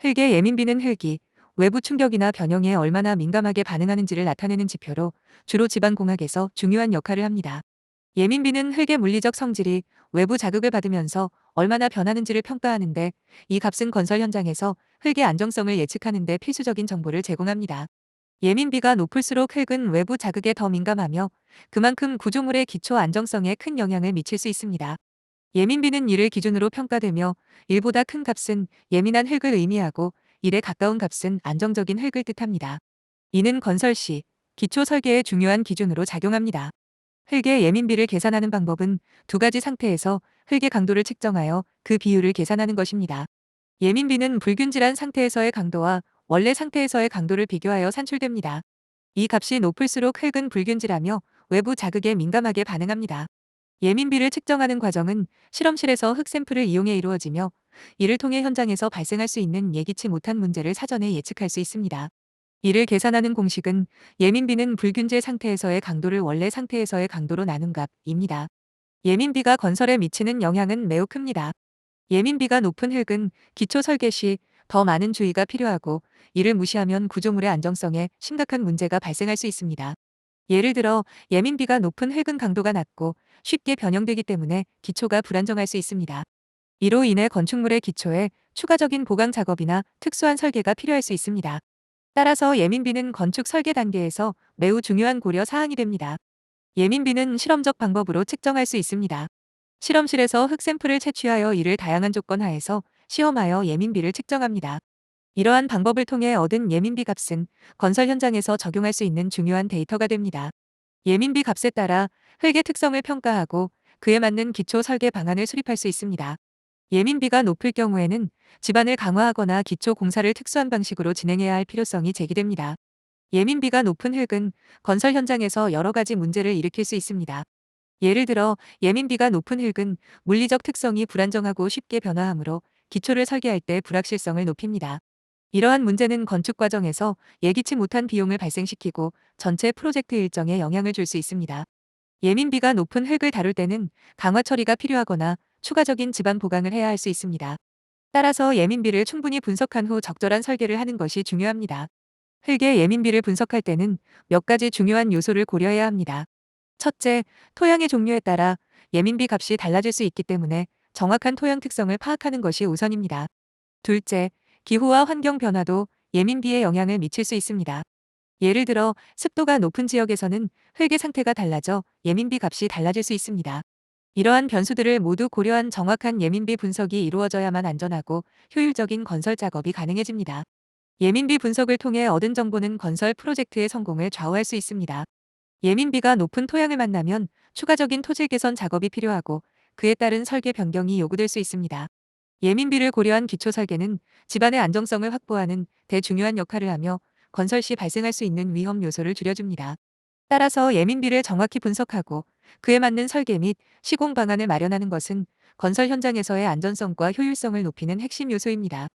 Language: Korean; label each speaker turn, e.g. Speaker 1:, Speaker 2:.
Speaker 1: 흙의 예민비는 흙이 외부 충격이나 변형에 얼마나 민감하게 반응하는지를 나타내는 지표로 주로 지반공학에서 중요한 역할을 합니다. 예민비는 흙의 물리적 성질이 외부 자극을 받으면서 얼마나 변하는지를 평가하는데, 이 값은 건설 현장에서 흙의 안정성을 예측하는 데 필수적인 정보를 제공합니다. 예민비가 높을수록 흙은 외부 자극에 더 민감하며 그만큼 구조물의 기초 안정성에 큰 영향을 미칠 수 있습니다. 예민비는 1을 기준으로 평가되며 1보다 큰 값은 예민한 흙을 의미하고 1에 가까운 값은 안정적인 흙을 뜻합니다. 이는 건설 시 기초 설계의 중요한 기준으로 작용합니다. 흙의 예민비를 계산하는 방법은 두 가지 상태에서 흙의 강도를 측정하여 그 비율을 계산하는 것입니다. 예민비는 불균질한 상태에서의 강도와 원래 상태에서의 강도를 비교하여 산출됩니다. 이 값이 높을수록 흙은 불균질하며 외부 자극에 민감하게 반응합니다. 예민비를 측정하는 과정은 실험실에서 흙 샘플을 이용해 이루어지며, 이를 통해 현장에서 발생할 수 있는 예기치 못한 문제를 사전에 예측할 수 있습니다. 이를 계산하는 공식은 예민비는 불균질 상태에서의 강도를 원래 상태에서의 강도로 나눈 값입니다. 예민비가 건설에 미치는 영향은 매우 큽니다. 예민비가 높은 흙은 기초 설계 시 더 많은 주의가 필요하고, 이를 무시하면 구조물의 안정성에 심각한 문제가 발생할 수 있습니다. 예를 들어 예민비가 높은 흙은 강도가 낮고 쉽게 변형되기 때문에 기초가 불안정할 수 있습니다. 이로 인해 건축물의 기초에 추가적인 보강 작업이나 특수한 설계가 필요할 수 있습니다. 따라서 예민비는 건축 설계 단계에서 매우 중요한 고려 사항이 됩니다. 예민비는 실험적 방법으로 측정할 수 있습니다. 실험실에서 흙 샘플을 채취하여 이를 다양한 조건 하에서 시험하여 예민비를 측정합니다. 이러한 방법을 통해 얻은 예민비 값은 건설 현장에서 적용할 수 있는 중요한 데이터가 됩니다. 예민비 값에 따라 흙의 특성을 평가하고 그에 맞는 기초 설계 방안을 수립할 수 있습니다. 예민비가 높을 경우에는 집안을 강화하거나 기초 공사를 특수한 방식으로 진행해야 할 필요성이 제기됩니다. 예민비가 높은 흙은 건설 현장에서 여러 가지 문제를 일으킬 수 있습니다. 예를 들어 예민비가 높은 흙은 물리적 특성이 불안정하고 쉽게 변화하므로 기초를 설계할 때 불확실성을 높입니다. 이러한 문제는 건축 과정에서 예기치 못한 비용을 발생시키고 전체 프로젝트 일정에 영향을 줄 수 있습니다. 예민비가 높은 흙을 다룰 때는 강화 처리가 필요하거나 추가적인 집안 보강을 해야 할 수 있습니다. 따라서 예민비를 충분히 분석한 후 적절한 설계를 하는 것이 중요합니다. 흙의 예민비를 분석할 때는 몇 가지 중요한 요소를 고려해야 합니다. 첫째, 토양의 종류에 따라 예민비 값이 달라질 수 있기 때문에 정확한 토양 특성을 파악하는 것이 우선입니다. 둘째, 기후와 환경 변화도 예민비에 영향을 미칠 수 있습니다. 예를 들어 습도가 높은 지역에서는 흙의 상태가 달라져 예민비 값이 달라질 수 있습니다. 이러한 변수들을 모두 고려한 정확한 예민비 분석이 이루어져야만 안전하고 효율적인 건설 작업이 가능해집니다. 예민비 분석을 통해 얻은 정보는 건설 프로젝트의 성공을 좌우할 수 있습니다. 예민비가 높은 토양을 만나면 추가적인 토질 개선 작업이 필요하고 그에 따른 설계 변경이 요구될 수 있습니다. 예민비를 고려한 기초 설계는 집안의 안정성을 확보하는 대중요한 역할을 하며 건설 시 발생할 수 있는 위험 요소를 줄여줍니다. 따라서 예민비를 정확히 분석하고 그에 맞는 설계 및 시공 방안을 마련하는 것은 건설 현장에서의 안전성과 효율성을 높이는 핵심 요소입니다.